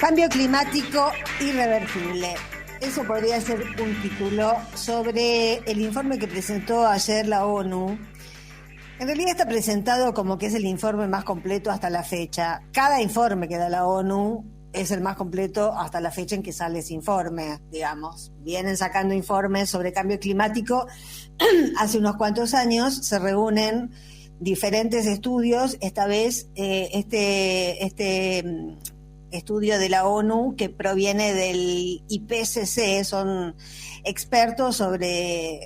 Cambio climático irreversible. Eso podría ser un título sobre el informe que presentó ayer la ONU. En realidad está presentado como que es el informe más completo hasta la fecha. Cada informe que da la ONU es el más completo hasta la fecha en que sale ese informe, digamos. Vienen sacando informes sobre cambio climático hace unos cuantos años, se reúnen diferentes estudios, esta vez este estudio de la ONU que proviene del IPCC, son expertos sobre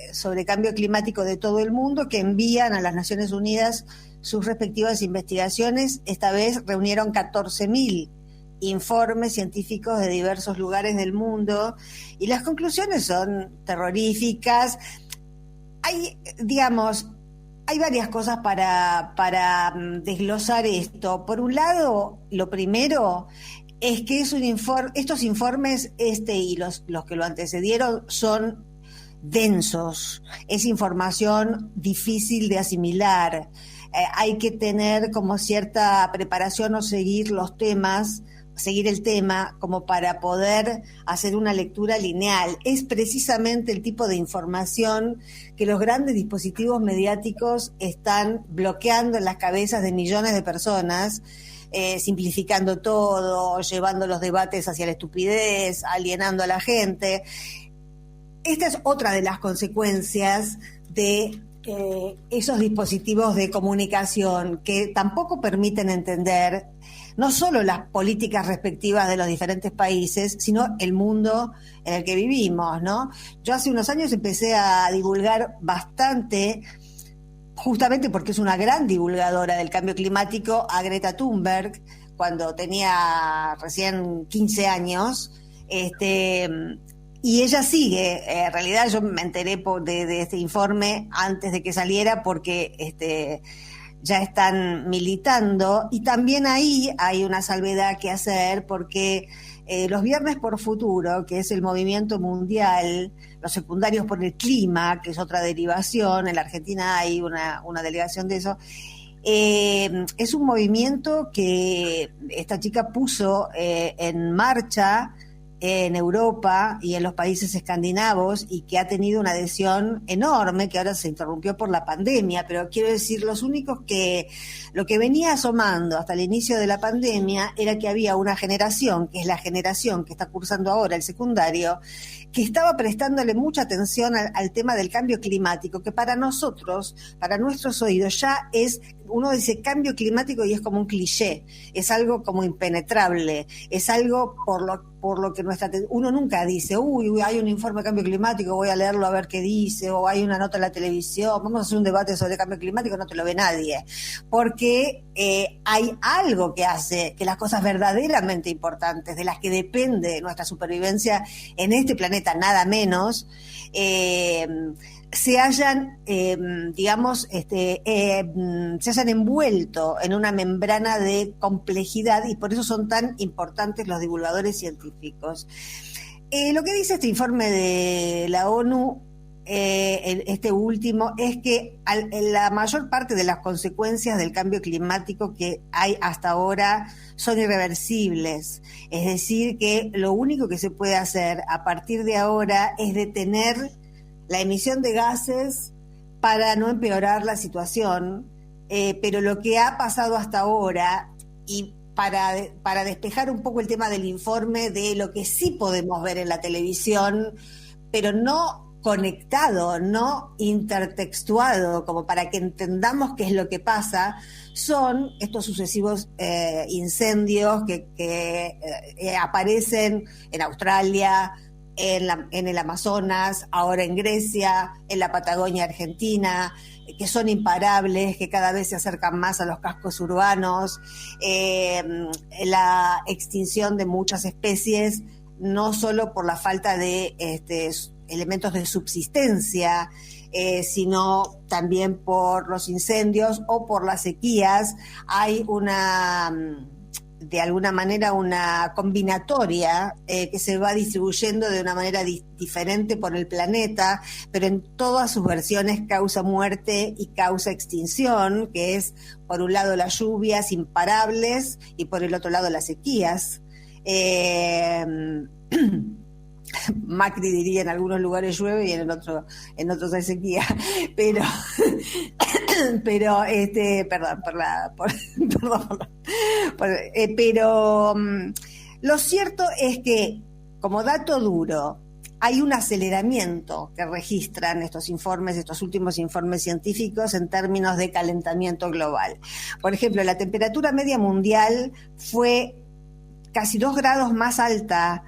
cambio climático de todo el mundo que envían a las Naciones Unidas sus respectivas investigaciones. Esta vez reunieron 14.000 informes científicos de diversos lugares del mundo y las conclusiones son terroríficas. Hay varias cosas para desglosar esto. Por un lado, lo primero es que es estos informes, y los que lo antecedieron, son densos. Es información difícil de asimilar. Hay que tener como cierta preparación o seguir el tema como para poder hacer una lectura lineal. Es precisamente el tipo de información que los grandes dispositivos mediáticos están bloqueando en las cabezas de millones de personas, simplificando todo, llevando los debates hacia la estupidez, alienando a la gente. Esta es otra de las consecuencias de esos dispositivos de comunicación que tampoco permiten entender no solo las políticas respectivas de los diferentes países, sino el mundo en el que vivimos, ¿no? Yo hace unos años empecé a divulgar bastante, justamente porque es una gran divulgadora del cambio climático, a Greta Thunberg, cuando tenía recién 15 años, y ella sigue. En realidad yo me enteré de este informe antes de que saliera porque ya están militando, y también ahí hay una salvedad que hacer porque los Viernes por Futuro, que es el movimiento mundial, los secundarios por el clima, que es otra derivación, en la Argentina hay una delegación de eso, es un movimiento que esta chica puso en marcha en Europa y en los países escandinavos y que ha tenido una adhesión enorme, que ahora se interrumpió por la pandemia, pero quiero decir, lo que venía asomando hasta el inicio de la pandemia era que había una generación, que es la generación que está cursando ahora el secundario, que estaba prestándole mucha atención al tema del cambio climático, que para nosotros, para nuestros oídos, ya es, uno dice cambio climático y es como un cliché, es algo como impenetrable, es algo por lo que uno nunca dice, hay un informe de cambio climático, voy a leerlo a ver qué dice, o hay una nota en la televisión, vamos a hacer un debate sobre cambio climático, no te lo ve nadie, porque hay algo que hace que las cosas verdaderamente importantes, de las que depende nuestra supervivencia en este planeta, nada menos, se hayan, se hayan envuelto en una membrana de complejidad, y por eso son tan importantes los divulgadores científicos. Lo que dice este informe de la ONU, este último, es que la mayor parte de las consecuencias del cambio climático que hay hasta ahora son irreversibles. Es decir, que lo único que se puede hacer a partir de ahora es detener la emisión de gases para no empeorar la situación, pero lo que ha pasado hasta ahora, y para despejar un poco el tema del informe de lo que sí podemos ver en la televisión, pero no conectado, no intertextuado, como para que entendamos qué es lo que pasa, son estos sucesivos incendios que aparecen en Australia, en el Amazonas, ahora en Grecia, en la Patagonia Argentina, que son imparables, que cada vez se acercan más a los cascos urbanos, la extinción de muchas especies, no solo por la falta de elementos de subsistencia, sino también por los incendios o por las sequías. Hay de alguna manera una combinatoria que se va distribuyendo de una manera diferente por el planeta, pero en todas sus versiones causa muerte y causa extinción, que es por un lado las lluvias imparables y por el otro lado las sequías. Macri diría en algunos lugares llueve y en otros hay sequía, pero perdón pero lo cierto es que, como dato duro, hay un aceleramiento que registran estos últimos informes científicos en términos de calentamiento global. Por ejemplo, la temperatura media mundial fue casi 2 grados más alta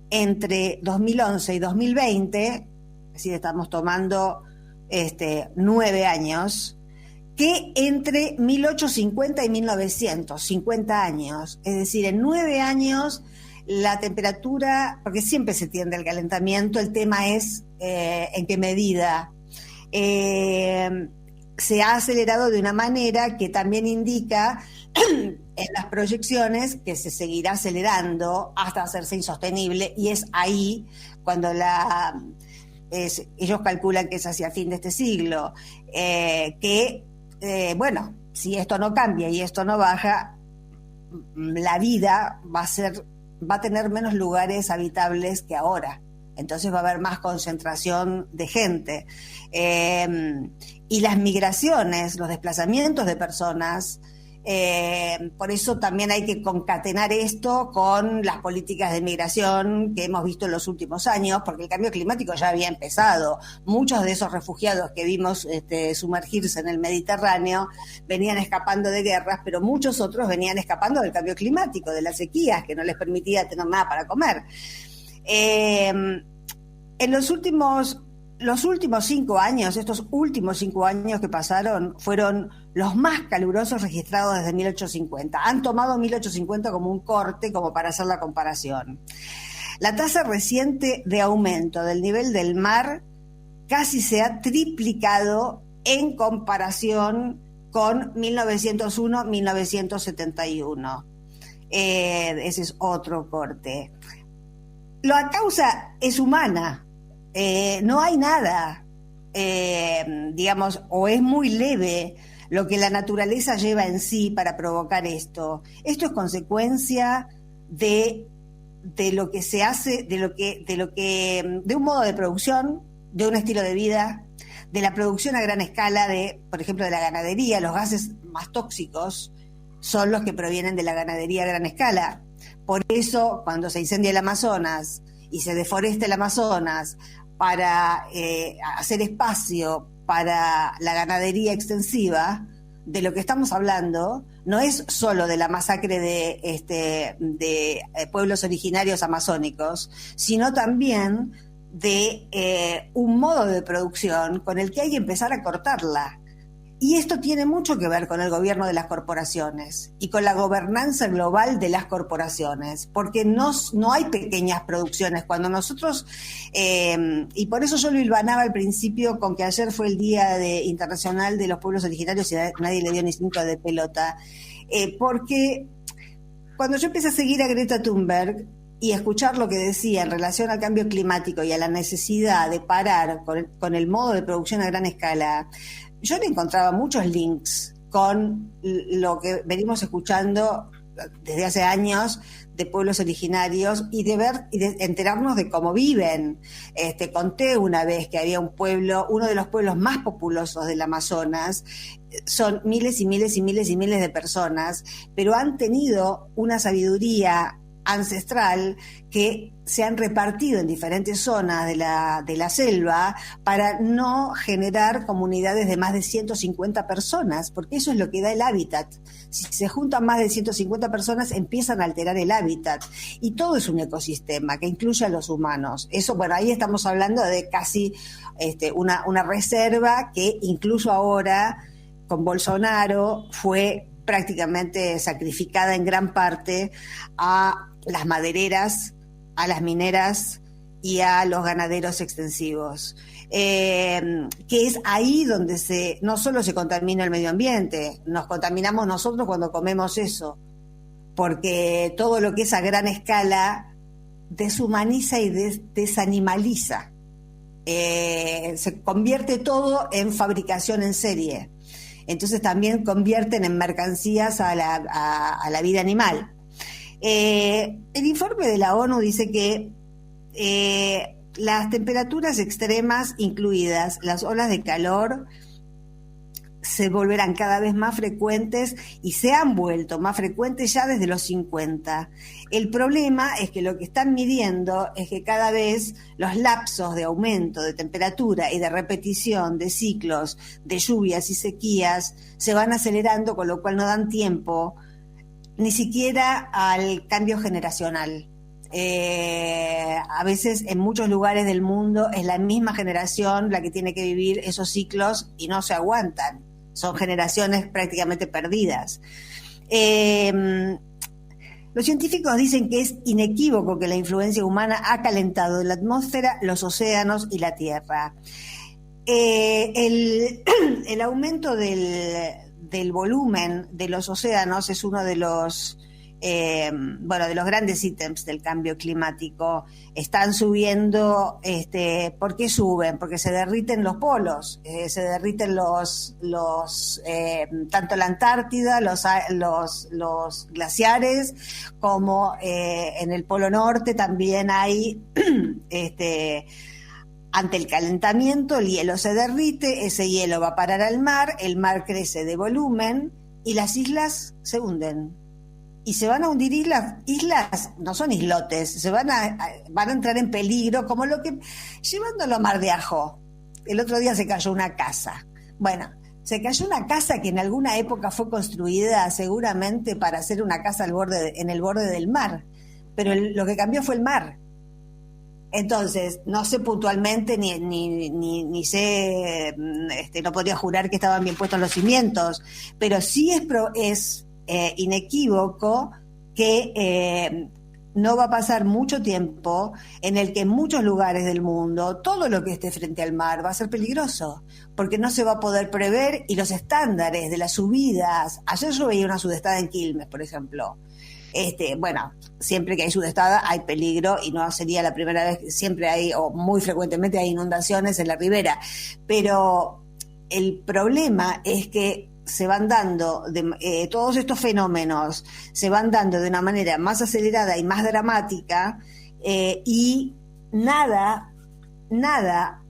entre 2011 y 2020, es decir, estamos tomando 9 años, que entre 1850 y 1900, 50 años. Es decir, en 9 años la temperatura, porque siempre se tiende al calentamiento, el tema es en qué medida. Se ha acelerado de una manera que también indica en las proyecciones que se seguirá acelerando hasta hacerse insostenible, y es ahí cuando ellos calculan que es hacia fin de este siglo, bueno, si esto no cambia y esto no baja, la vida va a tener menos lugares habitables que ahora. Entonces va a haber más concentración de gente. Y las migraciones, los desplazamientos de personas, por eso también hay que concatenar esto con las políticas de migración que hemos visto en los últimos años, porque el cambio climático ya había empezado. Muchos de esos refugiados que vimos sumergirse en el Mediterráneo venían escapando de guerras, pero muchos otros venían escapando del cambio climático, de las sequías que no les permitía tener nada para comer. En los últimos 5 años, estos últimos 5 años que pasaron, fueron los más calurosos registrados desde 1850. Han tomado 1850 como un corte, como para hacer la comparación. La tasa reciente de aumento del nivel del mar casi se ha triplicado en comparación con 1901-1971. Ese es otro corte. La causa es humana. No hay nada, digamos, o es muy leve lo que la naturaleza lleva en sí para provocar esto. Esto es consecuencia de lo que se hace, de un modo de producción, de un estilo de vida, de la producción a gran escala por ejemplo, de la ganadería. Los gases más tóxicos son los que provienen de la ganadería a gran escala. Por eso, cuando se incendia el Amazonas y se deforesta el Amazonas para hacer espacio para la ganadería extensiva, de lo que estamos hablando no es solo de la masacre de pueblos originarios amazónicos, sino también de un modo de producción con el que hay que empezar a cortarla. Y esto tiene mucho que ver con el gobierno de las corporaciones y con la gobernanza global de las corporaciones, porque no hay pequeñas producciones. Cuando nosotros, y por eso yo lo hilvanaba al principio con que ayer fue el Día Internacional de los Pueblos Originarios y nadie le dio ni 5 de pelota, porque cuando yo empecé a seguir a Greta Thunberg y a escuchar lo que decía en relación al cambio climático y a la necesidad de parar con el modo de producción a gran escala, yo le encontraba muchos links con lo que venimos escuchando desde hace años de pueblos originarios y de enterarnos de cómo viven. Conté una vez que había uno de los pueblos más populosos del Amazonas, son miles y miles y miles y miles de personas, pero han tenido una sabiduría ancestral que se han repartido en diferentes zonas de la selva para no generar comunidades de más de 150 personas, porque eso es lo que da el hábitat. Si se juntan más de 150 personas, empiezan a alterar el hábitat. Y todo es un ecosistema que incluye a los humanos. Eso, bueno, ahí estamos hablando de casi una reserva que incluso ahora, con Bolsonaro, fue prácticamente sacrificada en gran parte a las madereras, a las mineras y a los ganaderos extensivos, que es ahí donde no solo se contamina el medio ambiente, nos contaminamos nosotros cuando comemos eso, porque todo lo que es a gran escala deshumaniza y desanimaliza, se convierte todo en fabricación en serie, entonces también convierten en mercancías a la vida animal. El informe de la ONU dice que las temperaturas extremas, incluidas las olas de calor, se volverán cada vez más frecuentes y se han vuelto más frecuentes ya desde los 50. El problema es que lo que están midiendo es que cada vez los lapsos de aumento de temperatura y de repetición de ciclos de lluvias y sequías se van acelerando, con lo cual no dan tiempo ni siquiera al cambio generacional. A veces en muchos lugares del mundo es la misma generación la que tiene que vivir esos ciclos y no se aguantan. Son generaciones prácticamente perdidas. Los científicos dicen que es inequívoco que la influencia humana ha calentado la atmósfera, los océanos y la Tierra. El aumento del volumen de los océanos es uno de los de los grandes ítems del cambio climático. Están subiendo, ¿por qué suben? Porque se derriten los polos, se derriten tanto la Antártida, los glaciares, como en el Polo Norte también hay, ante el calentamiento el hielo se derrite, ese hielo va a parar al mar, el mar crece de volumen y las islas se hunden. Y se van a hundir islas no son islotes, van a entrar en peligro, como llevándolo a Mar de Ajó. El otro día se cayó una casa. Bueno, se cayó una casa que en alguna época fue construida seguramente para hacer una casa en el borde del mar, pero lo que cambió fue el mar. Entonces, no sé puntualmente, ni sé, no podría jurar que estaban bien puestos los cimientos, pero sí es inequívoco que no va a pasar mucho tiempo en el que en muchos lugares del mundo todo lo que esté frente al mar va a ser peligroso, porque no se va a poder prever y los estándares de las subidas. Ayer yo veía una sudestada en Quilmes, por ejemplo. Siempre que hay sudestada hay peligro y no sería la primera vez, siempre hay, o muy frecuentemente hay inundaciones en la ribera, pero el problema es que se van dando, todos estos fenómenos se van dando de una manera más acelerada y más dramática, y nada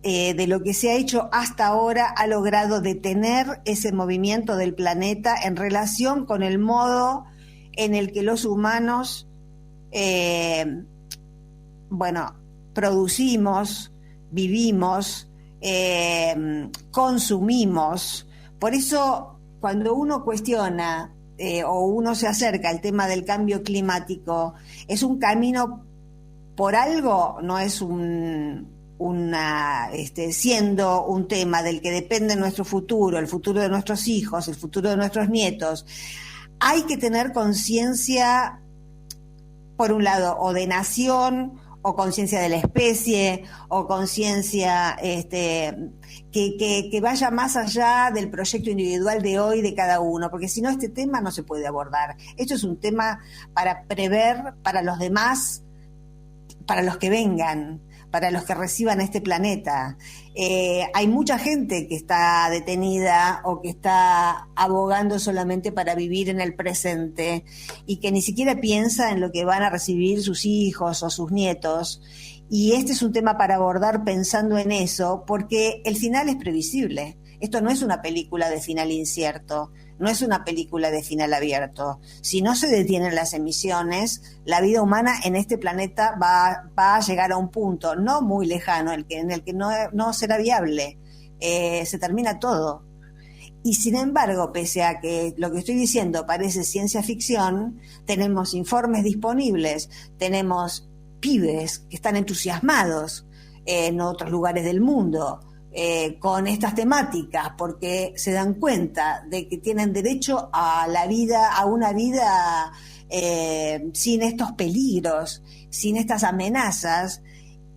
de lo que se ha hecho hasta ahora ha logrado detener ese movimiento del planeta en relación con el modo en el que los humanos producimos, vivimos, consumimos. Por eso, cuando uno cuestiona o uno se acerca al tema del cambio climático, es un camino por algo, no es siendo un tema del que depende nuestro futuro, el futuro de nuestros hijos, el futuro de nuestros nietos. Hay que tener conciencia, por un lado, o de nación, o conciencia de la especie, o conciencia que vaya más allá del proyecto individual de hoy de cada uno, porque si no este tema no se puede abordar. Esto es un tema para prever para los demás, para los que vengan, para los que reciban este planeta. Hay mucha gente que está detenida o que está abogando solamente para vivir en el presente y que ni siquiera piensa en lo que van a recibir sus hijos o sus nietos. Y este es un tema para abordar pensando en eso, porque el final es previsible. Esto no es una película de final incierto, no es una película de final abierto. Si no se detienen las emisiones, la vida humana en este planeta va a llegar a un punto no muy lejano en el que no será viable. Se termina todo. Y sin embargo, pese a que lo que estoy diciendo parece ciencia ficción, tenemos informes disponibles, tenemos pibes que están entusiasmados en otros lugares del mundo con estas temáticas, porque se dan cuenta de que tienen derecho a la vida, a una vida sin estos peligros, sin estas amenazas,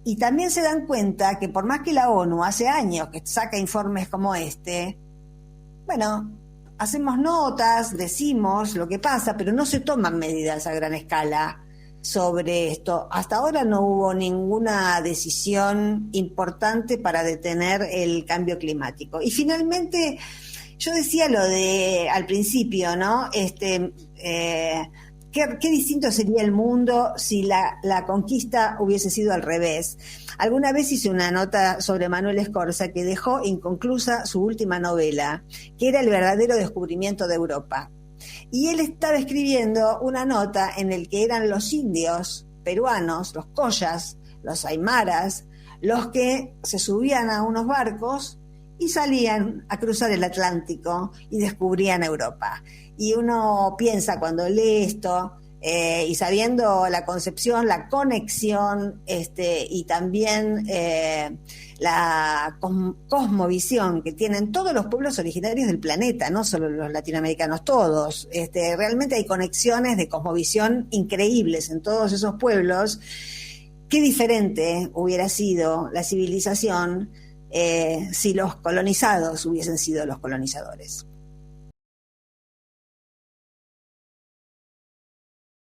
y también se dan cuenta que por más que la ONU hace años que saca informes como hacemos notas, decimos lo que pasa, pero no se toman medidas a gran escala sobre esto. Hasta ahora no hubo ninguna decisión importante para detener el cambio climático. Y finalmente, yo decía lo de al principio, ¿no? ¿Qué distinto sería el mundo si la conquista hubiese sido al revés? Alguna vez hice una nota sobre Manuel Escorza, que dejó inconclusa su última novela, que era El verdadero descubrimiento de Europa. Y él estaba escribiendo una nota en el que eran los indios peruanos, los collas, los aymaras, los que se subían a unos barcos y salían a cruzar el Atlántico y descubrían Europa. Y uno piensa cuando lee esto, y sabiendo la concepción, la conexión, y también la cosmovisión que tienen todos los pueblos originarios del planeta, no solo los latinoamericanos, todos. Realmente hay conexiones de cosmovisión increíbles en todos esos pueblos. Qué diferente hubiera sido la civilización si los colonizados hubiesen sido los colonizadores.